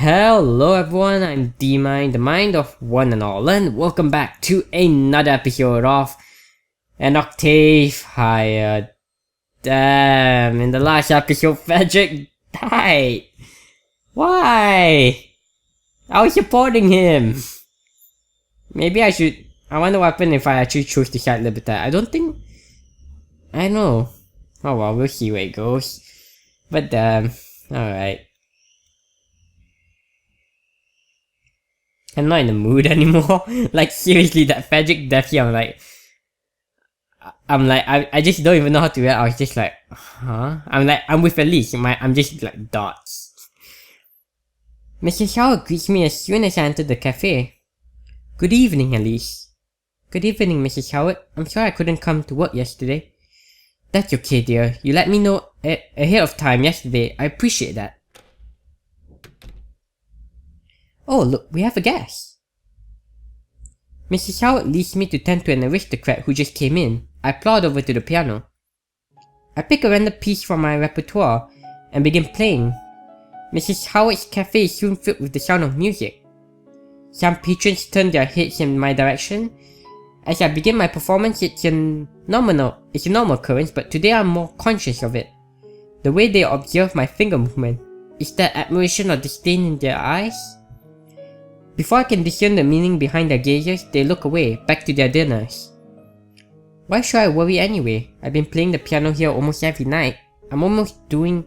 Hello everyone, I'm D-Mind, the mind of one and all, and welcome back to another episode of an Octave higher. Damn, in the last episode, Frederic died. Why? I was supporting him. Maybe I wonder what happened if I actually chose to side Libertad. I don't know. Oh well, we'll see where it goes. But alright. I'm not in the mood anymore. Like seriously, that Frederic death here, I just don't even know how to react. I was just like, huh? I'm with Elise. I'm just like dots. Mrs. Howard greets me as soon as I enter the cafe. Good evening, Elise. Good evening, Mrs. Howard. I'm sorry I couldn't come to work yesterday. That's okay, dear. You let me know ahead of time yesterday. I appreciate that. Oh, look, we have a guest. Mrs. Howard leads me to tend to an aristocrat who just came in. I plod over to the piano. I pick a random piece from my repertoire and begin playing. Mrs. Howard's cafe is soon filled with the sound of music. Some patrons turn their heads in my direction. As I begin my performance, it's a normal occurrence, but today I'm more conscious of it. The way they observe my finger movement. Is there admiration or disdain in their eyes? Before I can discern the meaning behind their gazes, they look away, back to their dinners. Why should I worry anyway? I've been playing the piano here almost every night. I'm doing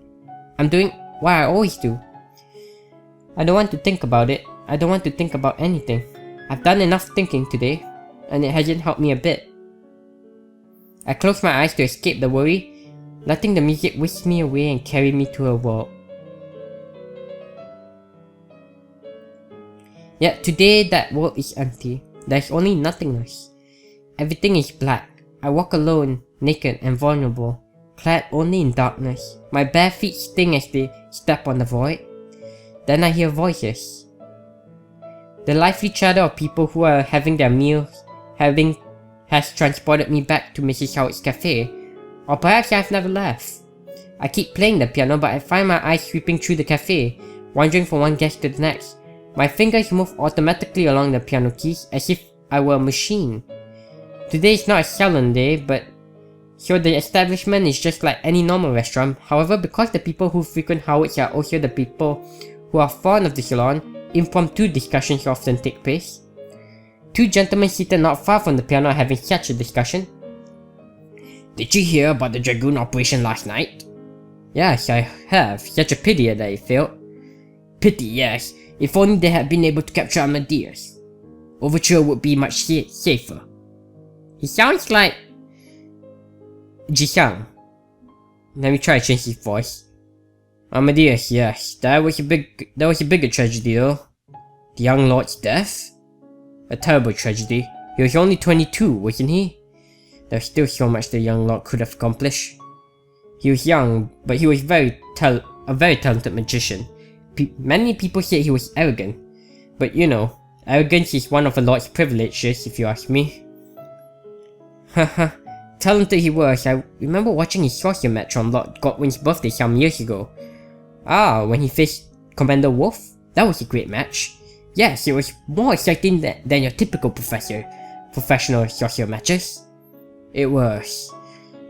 what I always do. I don't want to think about it. I don't want to think about anything. I've done enough thinking today, and it hasn't helped me a bit. I close my eyes to escape the worry, letting the music whisk me away and carry me to a world. Yet today that world is empty. There's only nothingness. Everything is black. I walk alone, naked and vulnerable, clad only in darkness. My bare feet sting as they step on the void. Then I hear voices. The lively chatter of people who are having their meals has transported me back to Mrs. Howard's cafe. Or perhaps I've never left. I keep playing the piano, but I find my eyes sweeping through the cafe, wandering from one guest to the next. My fingers move automatically along the piano keys as if I were a machine. Today is not a salon day, but so the establishment is just like any normal restaurant. However, because the people who frequent Howard's are also the people who are fond of the salon, impromptu discussions often take place. Two gentlemen seated not far from the piano are having such a discussion. Did you hear about the Dragoon operation last night? Yes, I have. Such a pity that it failed. Pity, yes. If only they had been able to capture Amadeus. Overture would be much safer. He sounds like Jisang. Let me try to change his voice. Amadeus, yes. That was a bigger tragedy though. The young lord's death? A terrible tragedy. He was only 22, wasn't he? There's still so much the young lord could have accomplished. He was young, but he was a very talented magician. Many people said he was arrogant, but you know, arrogance is one of the Lord's privileges if you ask me. Haha, talented he was. I remember watching his sorcerer match on Lord Godwin's birthday some years ago. Ah, when he faced Commander Wolf? That was a great match. Yes, it was more exciting than your typical professional sorcerer matches. It was.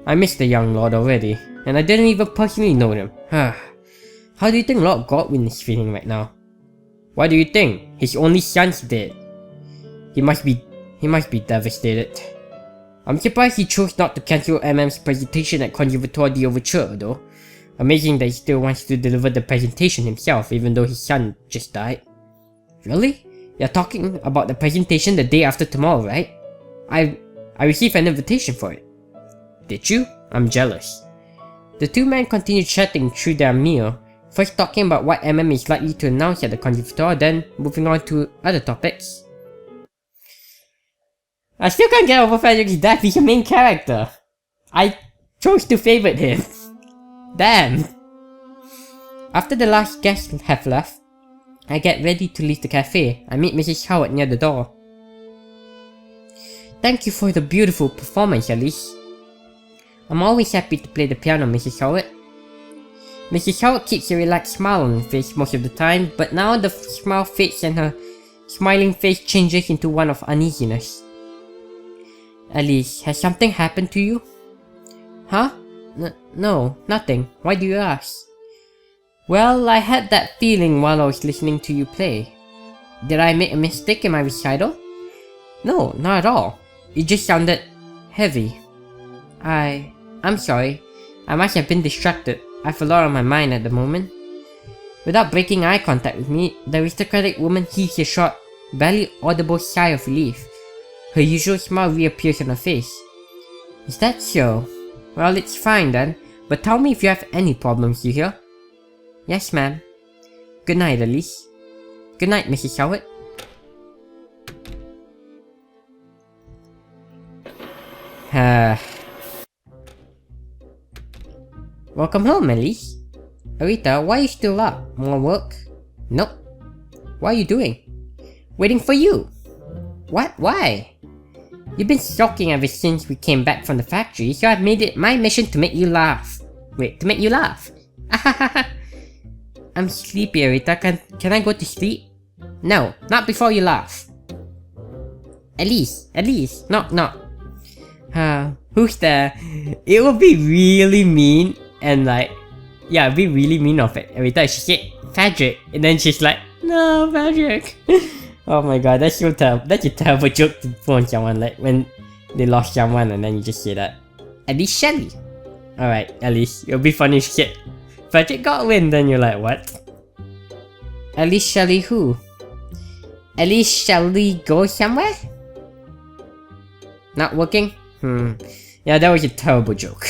I miss the young Lord already, and I didn't even personally know him. How do you think Lord Godwin is feeling right now? What do you think? His only son's dead. He must be devastated. I'm surprised he chose not to cancel MM's presentation at Conservatoire d'Ouverture though. Amazing that he still wants to deliver the presentation himself even though his son just died. Really? You're talking about the presentation the day after tomorrow, right? I received an invitation for it. Did you? I'm jealous. The two men continued chatting through their meal. First talking about what MM is likely to announce at the Conservatoire, then moving on to other topics. I still can't get over Frederic's death. He's a main character. I chose to favorite him. Damn. After the last guests have left, I get ready to leave the cafe. I meet Mrs. Howard near the door. Thank you for the beautiful performance, Alice. I'm always happy to play the piano, Mrs. Howard. Mrs. Howard keeps a relaxed smile on her face most of the time, but now the smile fades and her smiling face changes into one of uneasiness. Alice, has something happened to you? Huh? No, nothing. Why do you ask? Well, I had that feeling while I was listening to you play. Did I make a mistake in my recital? No, not at all. It just sounded heavy. I'm sorry. I must have been distracted. I have a lot on my mind at the moment. Without breaking eye contact with me, the aristocratic woman heaves a short, barely audible sigh of relief. Her usual smile reappears on her face. Is that so? Well, it's fine then, but tell me if you have any problems, you hear? Yes, ma'am. Good night, Alice. Good night, Mrs. Howard. Welcome home, Alice. Arita, why are you still up? More work? Nope. What are you doing? Waiting for you. What? Why? You've been sulking ever since we came back from the factory, so I've made it my mission to make you laugh. Wait, to make you laugh? I'm sleepy, Arita. Can I go to sleep? No, not before you laugh. Alice, knock. Who's there? It would be really mean and like, yeah, it'd be really mean of it. Every time she said Frederic, and then she's like, no, Frederic. Oh my god, that's so terrible. That's a terrible joke to put on someone, like when they lost someone and then you just say that. At least Shelly. Alright, at least it'll be funny if she said Frederic got win, then you're like, what? At least Shelly who? At least Shelly go somewhere? Not working? Yeah, that was a terrible joke.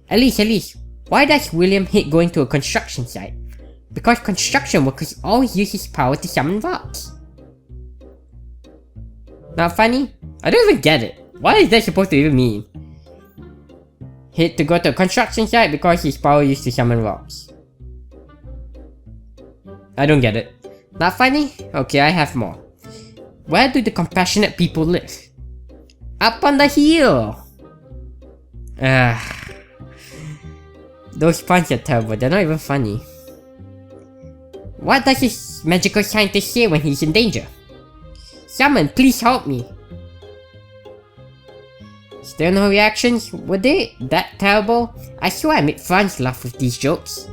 At least, why does William hate going to a construction site? Because construction workers always use his power to summon rocks. Not funny? I don't even get it. What is that supposed to even mean? Hate to go to a construction site because his power used to summon rocks. I don't get it. Not funny? Okay, I have more. Where do the compassionate people live? Up on the hill! Those puns are terrible, they're not even funny. What does this magical scientist say when he's in danger? Someone, please help me! Still no reactions? Were they that terrible? I swear I made Franz laugh with these jokes.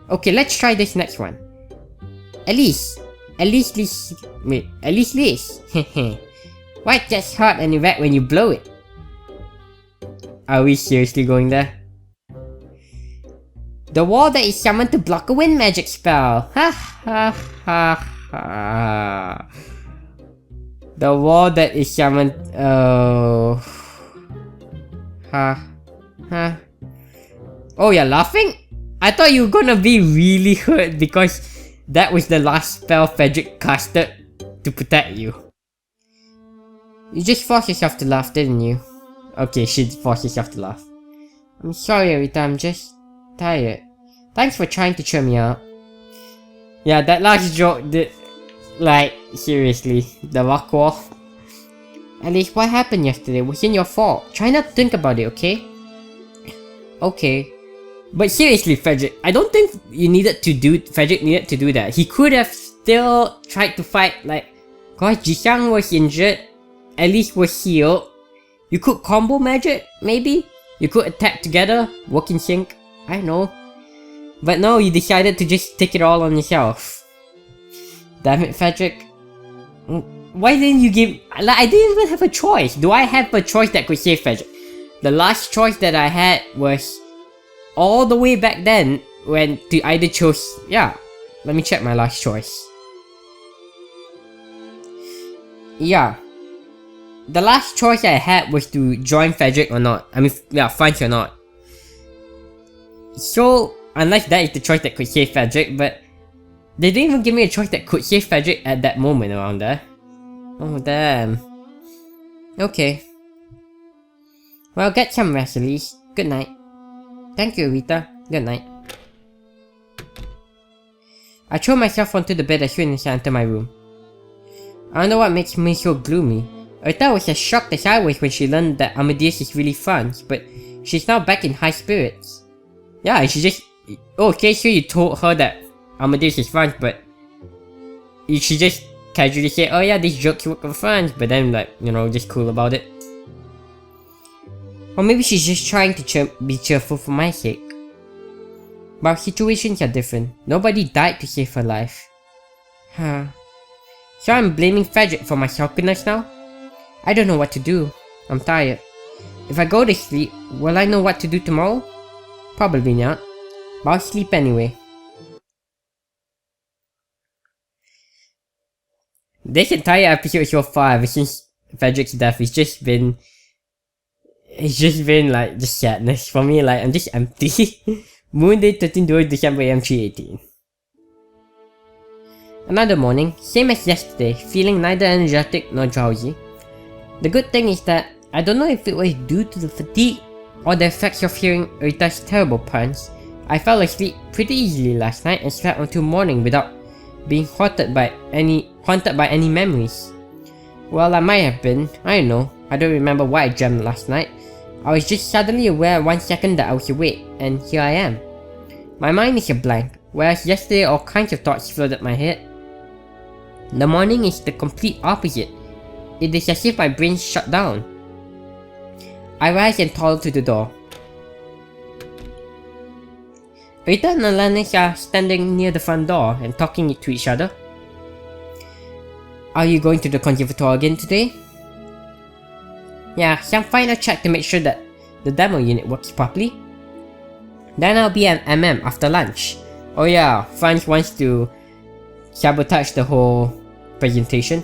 Okay, let's try this next one. Alice, Liz. Why gets hot and wet when you blow it? Are we seriously going there? The wall that is summoned to block a wind magic spell. Ha ha ha ha. The wall that is summoned. Oh. Ha. Ha. Oh, you're laughing? I thought you were gonna be really hurt because that was the last spell Frederic casted to protect you. You just forced yourself to laugh, didn't you? Okay, she forced herself to laugh. I'm sorry, Arita, I'm just tired. Thanks for trying to cheer me up. Yeah, that last joke did... Like, seriously, the rock wall. At least what happened yesterday wasn't your fault. Try not to think about it, okay? Okay. But seriously, Frederic, I don't think Frederic needed to do that. He could have still tried to fight, like... Cause Jisang was injured, Alice was healed. You could combo magic, maybe? You could attack together, work in sync. I don't know. But no, you decided to just take it all on yourself. Damn it, Frederic. Why didn't you give... Like, I didn't even have a choice. Do I have a choice that could save Frederic? The last choice that I had was... all the way back then, when to either choose... Yeah, let me check my last choice. Yeah. The last choice I had was to join Frederic or not. I mean, yeah, Franz or not. So, unless that is the choice that could save Frederic, but they didn't even give me a choice that could save Frederic at that moment around there. Oh, damn. Okay. Well, get some rest, Elise. Good night. Thank you, Rita. Good night. I threw myself onto the bed as soon as I entered my room. I don't know what makes me so gloomy. Rita was as shocked as I was when she learned that Amadeus is really Franz, but she's now back in high spirits. Yeah, and she just Okay, so you told her that Amadeus is French, but she just casually say, oh yeah, this joke work for French, but then like, you know, just cool about it. Or maybe she's just trying to be cheerful for my sake. But situations are different. Nobody died to save her life. Huh. So I'm blaming Frederic for my selfishness now? I don't know what to do. I'm tired. If I go to sleep, will I know what to do tomorrow? Probably not. But I'll sleep anyway. This entire episode so far, ever since Frederick's death, it's just been like just sadness for me. Like I'm just empty. Monday 13 December AM 318. Another morning, same as yesterday, feeling neither energetic nor drowsy. The good thing is that I don't know if it was due to the fatigue or the effects of hearing Rita's terrible puns. I fell asleep pretty easily last night and slept until morning without being haunted by any memories. Well, I might have been. I don't know. I don't remember what I dreamt last night. I was just suddenly aware 1 second that I was awake, and here I am. My mind is a blank, whereas yesterday all kinds of thoughts flooded my head. The morning is the complete opposite. It is as if my brain shut down. I rise and toddle to the door. Rita and Alanis are standing near the front door and talking to each other. Are you going to the conservatory again today? Yeah, some final check to make sure that the demo unit works properly. Then I'll be at MM after lunch. Oh yeah, Franz wants to sabotage the whole presentation.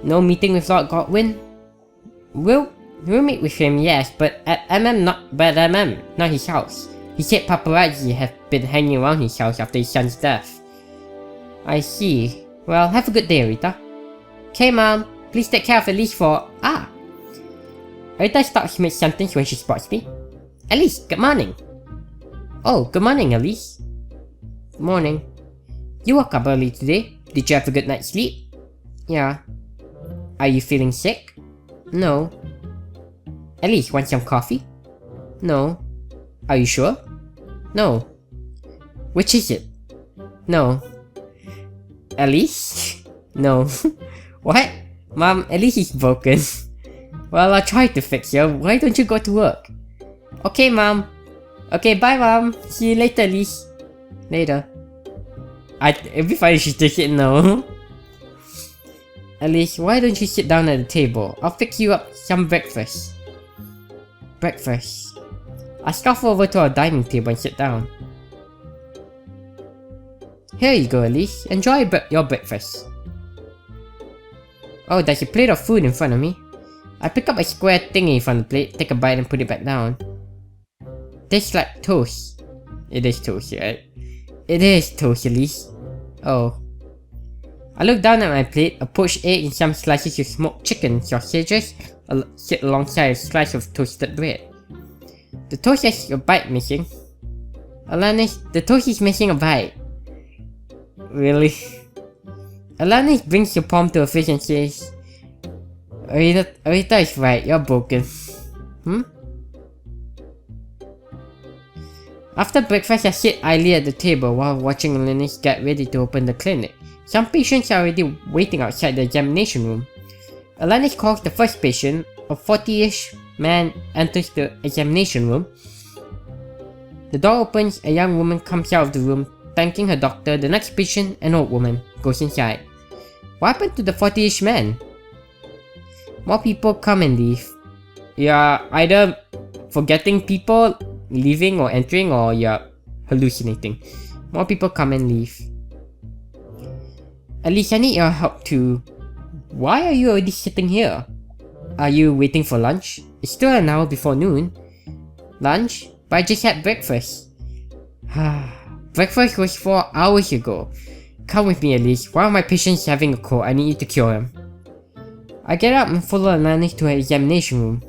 No meeting with Lord Godwin? We'll meet with him, yes, but at MM, not his house. He said paparazzi have been hanging around his house after his son's death. I see. Well, have a good day, Rita. Okay, Mom. Please take care of Elise for... Rita stops mid-sentence when she spots me. Elise, good morning. Oh, good morning, Elise. Morning. You woke up early today. Did you have a good night's sleep? Yeah. Are you feeling sick? No. Elise, want some coffee? No. Are you sure? No. Which is it? No. Elise? No. What? Mom, Elise is broken. Well, I'll try to fix her. Why don't you go to work? Okay, Mom. Okay, bye, Mom. See you later, Elise. Later. It'd be funny if she takes it no. Elise, why don't you sit down at the table? I'll fix you up some breakfast. Breakfast. I scuffle over to our dining table and sit down. Here you go, Elise. Enjoy your breakfast. Oh, there's a plate of food in front of me. I pick up a square thingy from the plate, take a bite and put it back down. Tastes like toast. It is toast, right? It is toast, Elise. Oh. I look down at my plate, a poached egg and some slices of smoked chicken sausages sit alongside a slice of toasted bread. The toast has a bite missing. Alanis, the toast is missing a bite. Really? Alanis brings your palm to her face and says, Rita is right, you're broken. After breakfast, I sit idly at the table while watching Alanis get ready to open the clinic. Some patients are already waiting outside the examination room. Alanis calls the first patient. A 40-ish man enters the examination room. The door opens, a young woman comes out of the room, thanking her doctor. The next patient, an old woman, goes inside. What happened to the 40-ish man? More people come and leave. You're either forgetting people, leaving or entering, or you're hallucinating. More people come and leave. At least I need your help too. Why are you already sitting here? Are you waiting for lunch? It's still an hour before noon. Lunch? But I just had breakfast. Breakfast was 4 hours ago. Come with me, Elise. One of my patients is having a cold. I need you to cure him. I get up and follow Alanis to her examination room.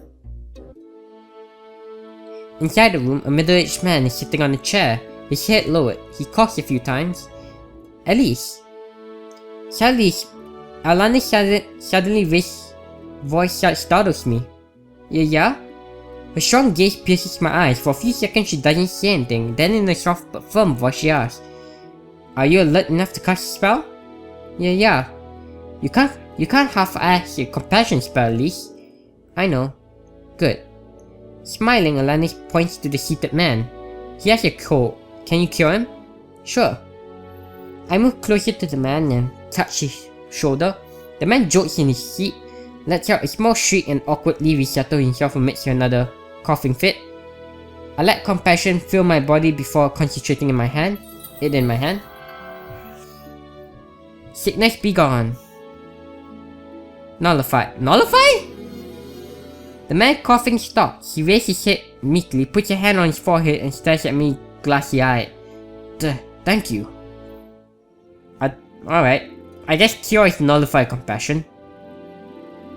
Inside the room, a middle-aged man is sitting on a chair, his head lowered. He coughs a few times. Elise. Alanis suddenly raised voice startles me. Yeah? Her strong gaze pierces my eyes. For a few seconds she doesn't say anything, then in a soft but firm voice she asks, "Are you alert enough to cast a spell?" Yeah. You can't half-ass your compassion spell, at least. I know. Good. Smiling, Alanis points to the seated man. He has a cold. Can you cure him? Sure. I move closer to the man and touch his shoulder. The man jolts in his seat, lets out a small shriek and awkwardly resettles himself amidst another coughing fit. I let compassion fill my body before concentrating in my hand. Sickness be gone. Nullified. Nullified? The man coughing stops. He raises his head meekly, puts a hand on his forehead and stares at me glassy-eyed. Thank you. Alright. I guess cure is nullify compassion.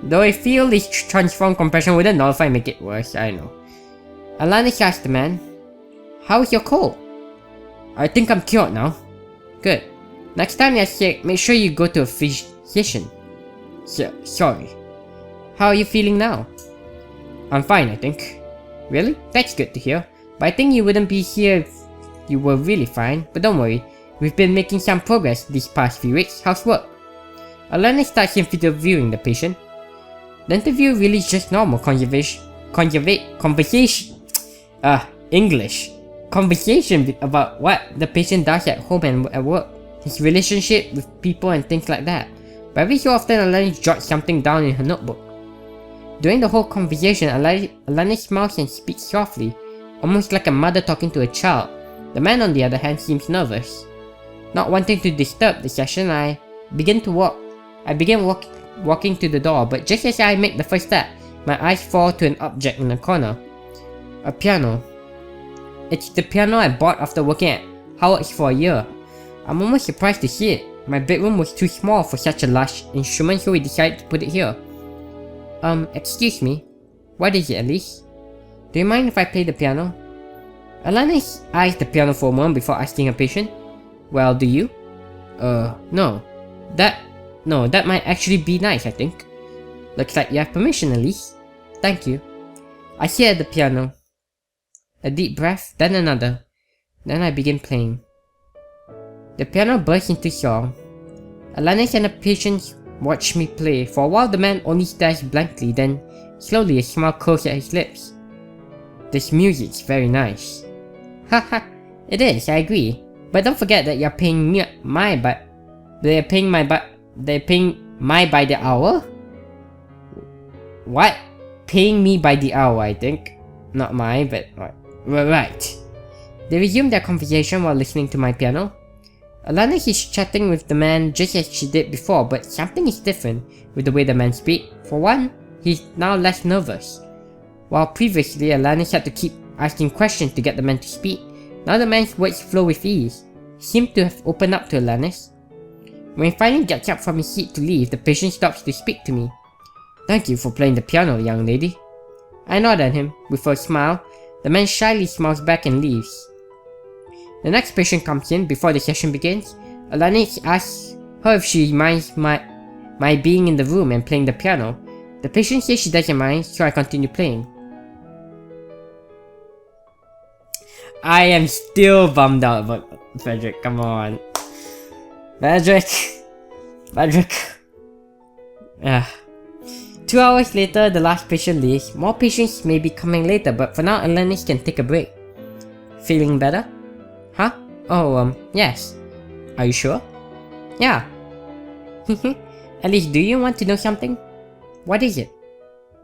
Though I feel this transformed compassion wouldn't nullify make it worse, I know. Alanis asked the man, "How's your cold?" "I think I'm cured now." "Good. Next time you're sick, make sure you go to a physician." Sorry. "How are you feeling now?" "I'm fine, I think." "Really? That's good to hear. But I think you wouldn't be here if you were really fine. But don't worry, we've been making some progress these past few weeks. How's work?" Alanis starts interviewing the patient. The interview really is just normal conversation about what the patient does at home and at work, his relationship with people and things like that. But every so often Alanis jots something down in her notebook. During the whole conversation, Alanis smiles and speaks softly, almost like a mother talking to a child. The man on the other hand seems nervous. Not wanting to disturb the session, I begin walking to the door, but just as I make the first step, my eyes fall to an object in the corner. A piano. It's the piano I bought after working at Howard's for a year. I'm almost surprised to see it. My bedroom was too small for such a large instrument, so we decided to put it here. Excuse me. What is it, Alice? Do you mind if I play the piano? Alanis eyes the piano for a moment before asking her patient, "Well, do you?" No. That might actually be nice, I think." "Looks like you have permission, Alice." "Thank you." I sit at the piano. A deep breath, then another. Then I begin playing. The piano bursts into song. Alanis and the patient watch me play. For a while the man only stares blankly, then slowly a smile curls at his lips. "This music's very nice." "Haha, it is, I agree. But don't forget that you're paying they're paying my by the hour?" "What? Paying me by the hour, I think. Not my, but right." They resume their conversation while listening to my piano. Alanis is chatting with the man just as she did before, but something is different with the way the man speaks. For one, he's now less nervous. While previously Alanis had to keep asking questions to get the man to speak, now the man's words flow with ease. He seemed to have opened up to Alanis. When he finally gets up from his seat to leave, the patient stops to speak to me. "Thank you for playing the piano, young lady." I nod at him. With a smile, the man shyly smiles back and leaves. The next patient comes in. Before the session begins, Alanis asks her if she minds my being in the room and playing the piano. The patient says she doesn't mind, so I continue playing. I am still bummed out about Frederic, come on. Frederic. 2 hours later, the last patient leaves. More patients may be coming later, but for now Alanis can take a break. "Feeling better?" "Huh? Oh, yes." "Are you sure?" "Yeah." "Alice, do you want to know something?" "What is it?"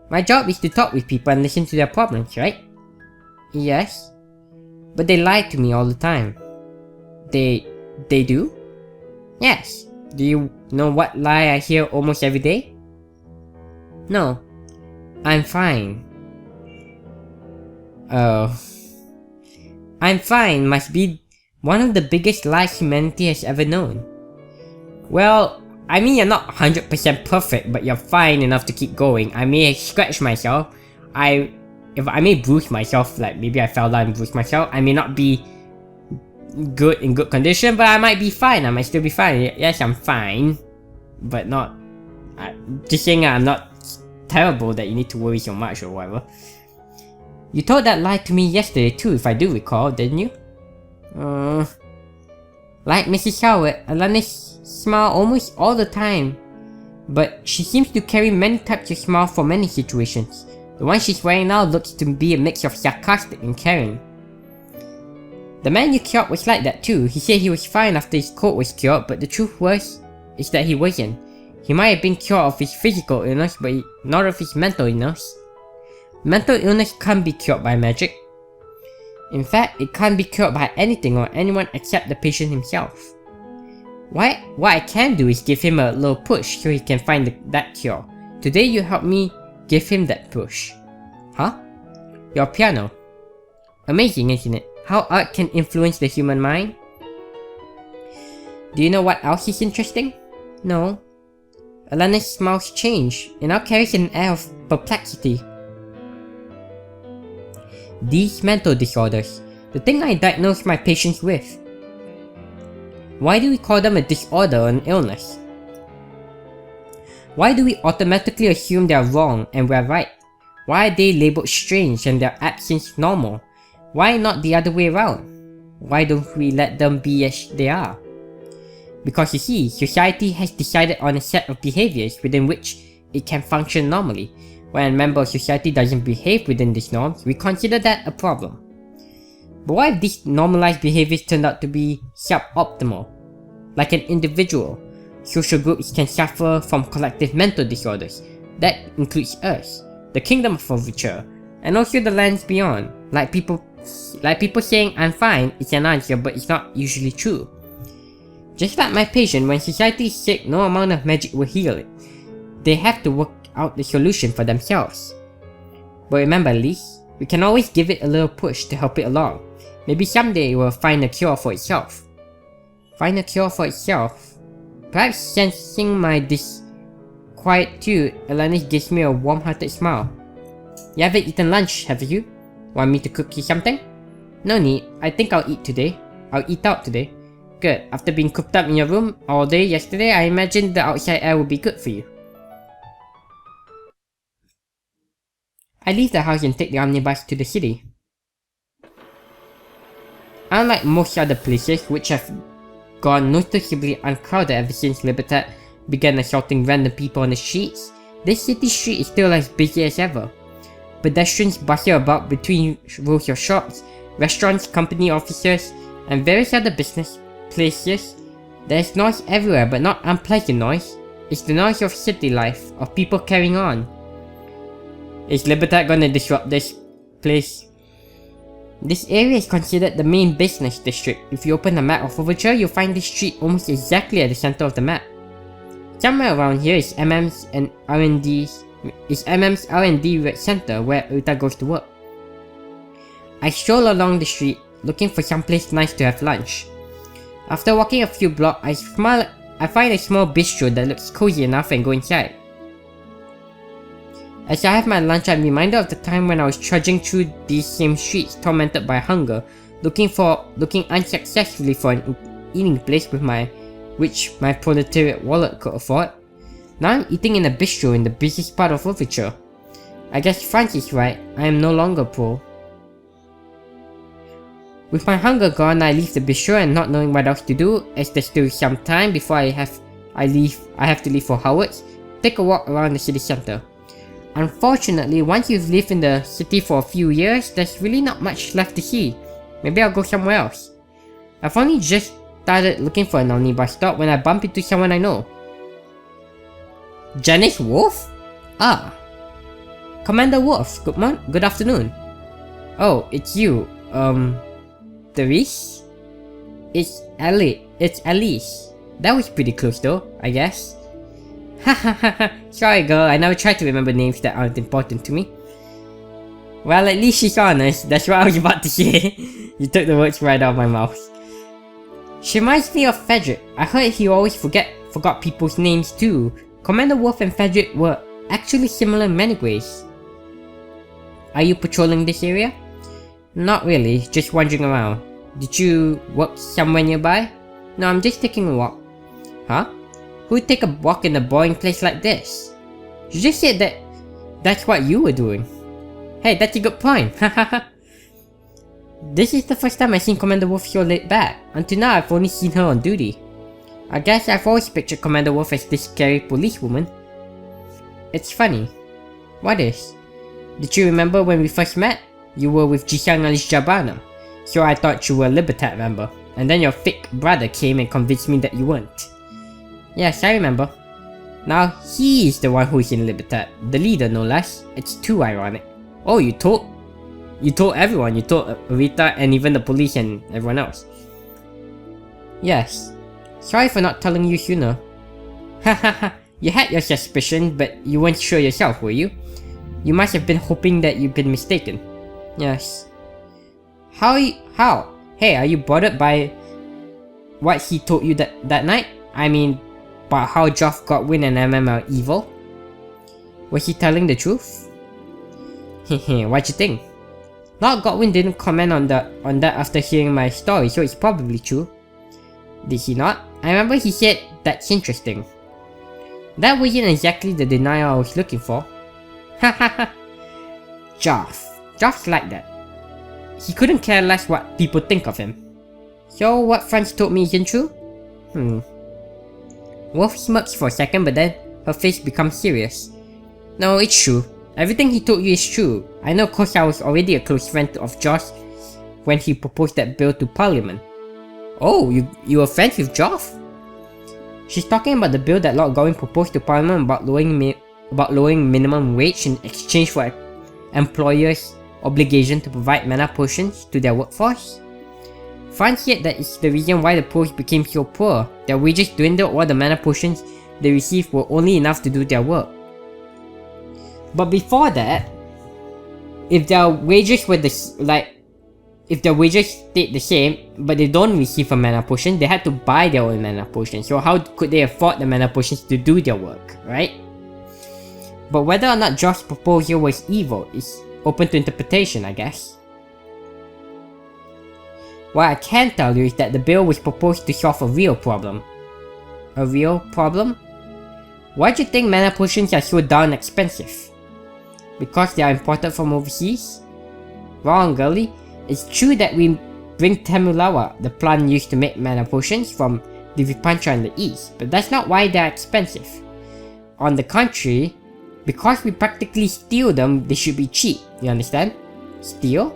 "My job is to talk with people and listen to their problems, right?" "Yes." "But they lie to me all the time." They do?" "Yes." "Do you know what lie I hear almost every day?" "No." "I'm fine." Oh. "I'm fine" must be one of the biggest lies humanity has ever known. Well, I mean you're not 100% perfect, but you're fine enough to keep going. I may scratch myself. I may bruise myself, like maybe I fell down and bruised myself. I may not be in good condition, but I might be fine. I might still be fine. Yes, I'm fine, but not. Just saying I'm not terrible that you need to worry so much or whatever. You told that lie to me yesterday too, if I do recall, didn't you? Like Mrs. Howard, Alana's smile almost all the time. But she seems to carry many types of smile for many situations. The one she's wearing now looks to be a mix of sarcastic and caring. The man you cured was like that too. He said he was fine after his cold was cured, but the truth is that he wasn't. He might have been cured of his physical illness, but not of his mental illness. Mental illness can't be cured by magic. In fact, it can't be cured by anything or anyone except the patient himself. What I can do is give him a little push so he can find that cure. Today you help me give him that push. Huh? Your piano. Amazing, isn't it? How art can influence the human mind? Do you know what else is interesting? No. Alana's smiles change, and now carries an air of perplexity. These mental disorders, the thing I diagnose my patients with. Why do we call them a disorder or an illness? Why do we automatically assume they are wrong and we're right? Why are they labeled strange and their absence normal? Why not the other way around? Why don't we let them be as they are? Because you see, society has decided on a set of behaviors within which it can function normally. When a member of society doesn't behave within these norms, we consider that a problem. But what if these normalized behaviors turned out to be suboptimal? Like an individual, social groups can suffer from collective mental disorders. That includes us, the kingdom of Overture, and also the lands beyond. Like people saying I'm fine is an answer, but it's not usually true. Just like my patient, when society is sick, no amount of magic will heal it. They have to work out the solution for themselves. But remember, Elise, we can always give it a little push to help it along. Maybe someday it will find a cure for itself. Find a cure for itself? Perhaps sensing my disquietude, Alana gives me a warm-hearted smile. You haven't eaten lunch, have you? Want me to cook you something? No need, I think I'll eat today. I'll eat out today. Good, after being cooped up in your room all day yesterday, I imagine the outside air would be good for you. I leave the house and take the omnibus to the city. Unlike most other places which have gone noticeably uncrowded ever since Libertad began assaulting random people on the streets, this city street is still as busy as ever. Pedestrians bustle about between rows of shops, restaurants, company offices, and various other business places. There is noise everywhere, but not unpleasant noise. It's the noise of city life, of people carrying on. Is Libertad gonna disrupt this place? This area is considered the main business district. If you open a map of Overture, you'll find this street almost exactly at the center of the map. Somewhere around here is MM's R&D center where Uta goes to work. I stroll along the street, looking for someplace nice to have lunch. After walking a few blocks, I find a small bistro that looks cozy enough and go inside. As I have my lunch, I'm reminded of the time when I was trudging through these same streets, tormented by hunger, looking unsuccessfully for an eating place which my proletariat wallet could afford. Now I'm eating in a bistro in the busiest part of Overture. I guess Franz is right, I am no longer poor. With my hunger gone, I leave the bistro and not knowing what else to do, as there's still some time before I have to leave for Howard's, take a walk around the city center. Unfortunately, once you've lived in the city for a few years, there's really not much left to see. Maybe I'll go somewhere else. I've only just started looking for an omnibus stop when I bump into someone I know. Janice Wolf? Ah. Commander Wolf, good afternoon. Oh, it's you. Therese? It's Alice. That was pretty close though, I guess. Hahaha, sorry girl, I never try to remember names that aren't important to me. Well, at least she's honest, that's what I was about to say. You took the words right out of my mouth. She reminds me of Frederic. I heard he always forgot people's names too. Commander Wolf and Frederic were actually similar in many ways. Are you patrolling this area? Not really, just wandering around. Did you work somewhere nearby? No, I'm just taking a walk. Huh? Who'd take a walk in a boring place like this? You just said that's what you were doing. Hey, that's a good point. This is the first time I've seen Commander Wolf so laid back. Until now, I've only seen her on duty. I guess I've always pictured Commander Wolf as this scary policewoman. It's funny. What is? Did you remember when we first met? You were with Jisang al-Jabana, so I thought you were a Libertat member. And then your fake brother came and convinced me that you weren't. Yes, I remember. Now, he is the one who is in Libertat, the leader no less. It's too ironic. Oh, you told everyone, you told Rita and even the police and everyone else. Yes. Sorry for not telling you sooner. Hahaha, you had your suspicion, but you weren't sure yourself, were you? You must have been hoping that you'd been mistaken. Yes. How? Hey, are you bothered by what he told you that night? I mean, about how Joff, Godwin and MM are evil? Was he telling the truth? Hehe, what you think? Lord Godwin didn't comment on that after hearing my story, so it's probably true. Did he not? I remember he said, that's interesting. That wasn't exactly the denial I was looking for. Hahaha. Joff's like that. He couldn't care less what people think of him. So what Franz told me isn't true? Wolf smirks for a second, but then her face becomes serious. No, it's true. Everything he told you is true. I know cause I was already a close friend of Josh when he proposed that bill to Parliament. Oh, you were friends with Joff? She's talking about the bill that Lord Godwin proposed to Parliament about lowering minimum wage in exchange for employers' obligation to provide mana potions to their workforce. Franz said that it's the reason why the poor became so poor. Their wages dwindled while the mana potions they received were only enough to do their work. But before that, if their wages stayed the same, but they don't receive a mana potion, they had to buy their own mana potion. So how could they afford the mana potions to do their work, right? But whether or not Josh's proposal was evil is open to interpretation, I guess. What I can tell you is that the bill was proposed to solve a real problem. A real problem? Why do you think mana potions are so darn expensive? Because they are imported from overseas? Wrong, girlie. It's true that we bring Temulawa, the plant used to make mana potions, from the Vipancha in the east, but that's not why they are expensive. On the contrary, because we practically steal them, they should be cheap, you understand? Steal?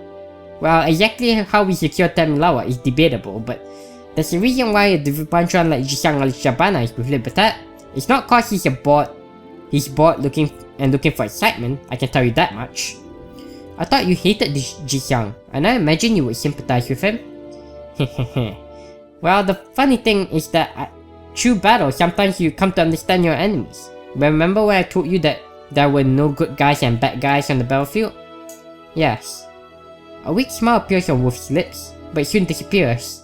Well, exactly how we secure Temulawa is debatable, but there's a reason why the Vipancha like Jisang al-Shabana is with Libertat. It's not cause he's bored looking for excitement, I can tell you that much. I thought you hated Jisang, and I imagine you would sympathize with him. Well, the funny thing is that through battle, sometimes you come to understand your enemies. Remember when I told you that there were no good guys and bad guys on the battlefield? Yes. A weak smile appears on Wolf's lips, but soon disappears.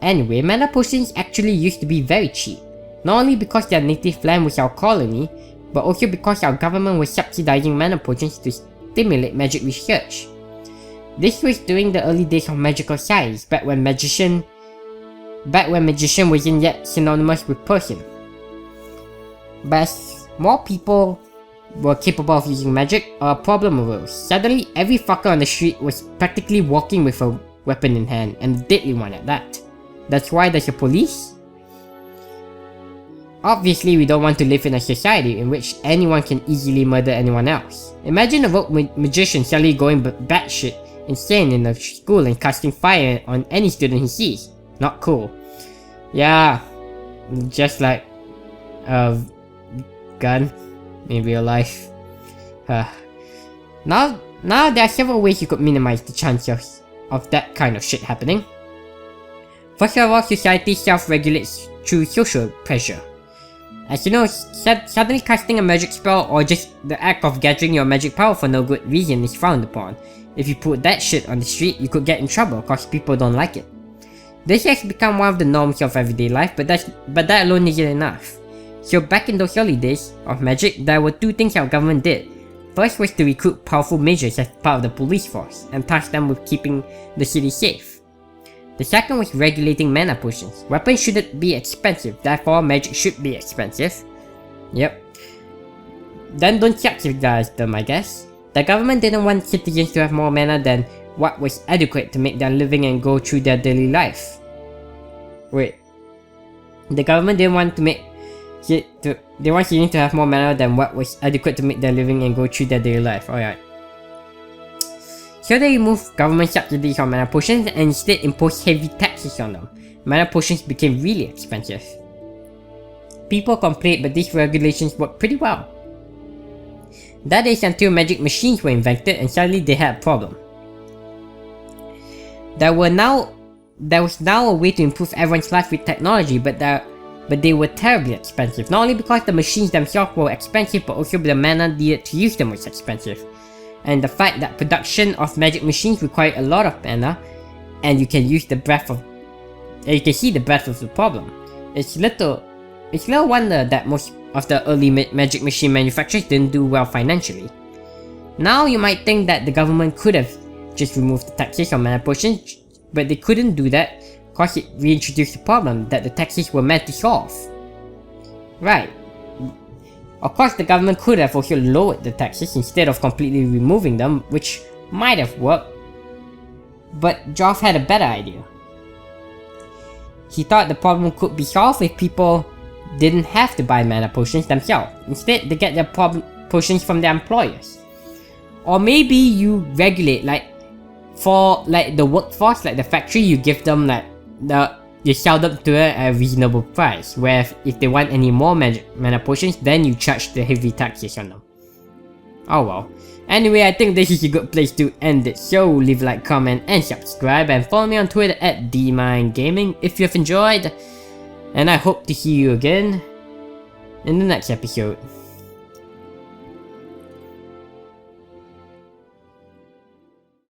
Anyway, mana potions actually used to be very cheap. Not only because their native land was our colony, but also because our government was subsidizing mana potions to stimulate magic research. This was during the early days of magical science, back when magician wasn't yet synonymous with person. But as more people were capable of using magic, a problem arose. Suddenly, every fucker on the street was practically walking with a weapon in hand, and a deadly one at that. That's why there's a police? Obviously, we don't want to live in a society in which anyone can easily murder anyone else. Imagine a rogue magician suddenly going batshit insane in a school and casting fire on any student he sees. Not cool. Yeah, just like a gun in real life. Now there are several ways you could minimize the chances of that kind of shit happening. First of all, society self-regulates through social pressure. As you know, suddenly casting a magic spell or just the act of gathering your magic power for no good reason is frowned upon. If you put that shit on the street, you could get in trouble cause people don't like it. This has become one of the norms of everyday life, but that alone isn't enough. So back in those early days of magic, there were two things our government did. First was to recruit powerful mages as part of the police force and task them with keeping the city safe. The second was regulating mana potions. Weapons shouldn't be expensive, therefore magic should be expensive. Yep. Then don't subsidize them, I guess. The government didn't want citizens to have more mana than what was adequate to make their living and go through their daily life. Wait. The government didn't want to make they want citizens to have more mana than what was adequate to make their living and go through their daily life. Alright. So they removed government subsidies on mana potions and instead imposed heavy taxes on them. Mana potions became really expensive. People complained, but these regulations worked pretty well. That is until magic machines were invented and suddenly they had a problem. There was now a way to improve everyone's life with technology, but they were terribly expensive. Not only because the machines themselves were expensive, but also the mana needed to use them was expensive. And the fact that production of magic machines required a lot of mana, and you can see the breadth of the problem. It's little wonder that most of the early magic machine manufacturers didn't do well financially. Now you might think that the government could have just removed the taxes on mana potions, but they couldn't do that because it reintroduced the problem that the taxes were meant to solve. Right. Of course, the government could have also lowered the taxes instead of completely removing them, which might have worked, but Joff had a better idea. He thought the problem could be solved if people didn't have to buy mana potions themselves. Instead, they get their potions from their employers. Or maybe you regulate, like, for like the workforce, like the factory, you give them like you sell them to it at a reasonable price, where if they want any more mana potions, then you charge the heavy taxes on them. Oh well. Anyway, I think this is a good place to end it, so leave a like, comment and subscribe, and follow me on Twitter at DMindGaming if you've enjoyed, and I hope to see you again in the next episode.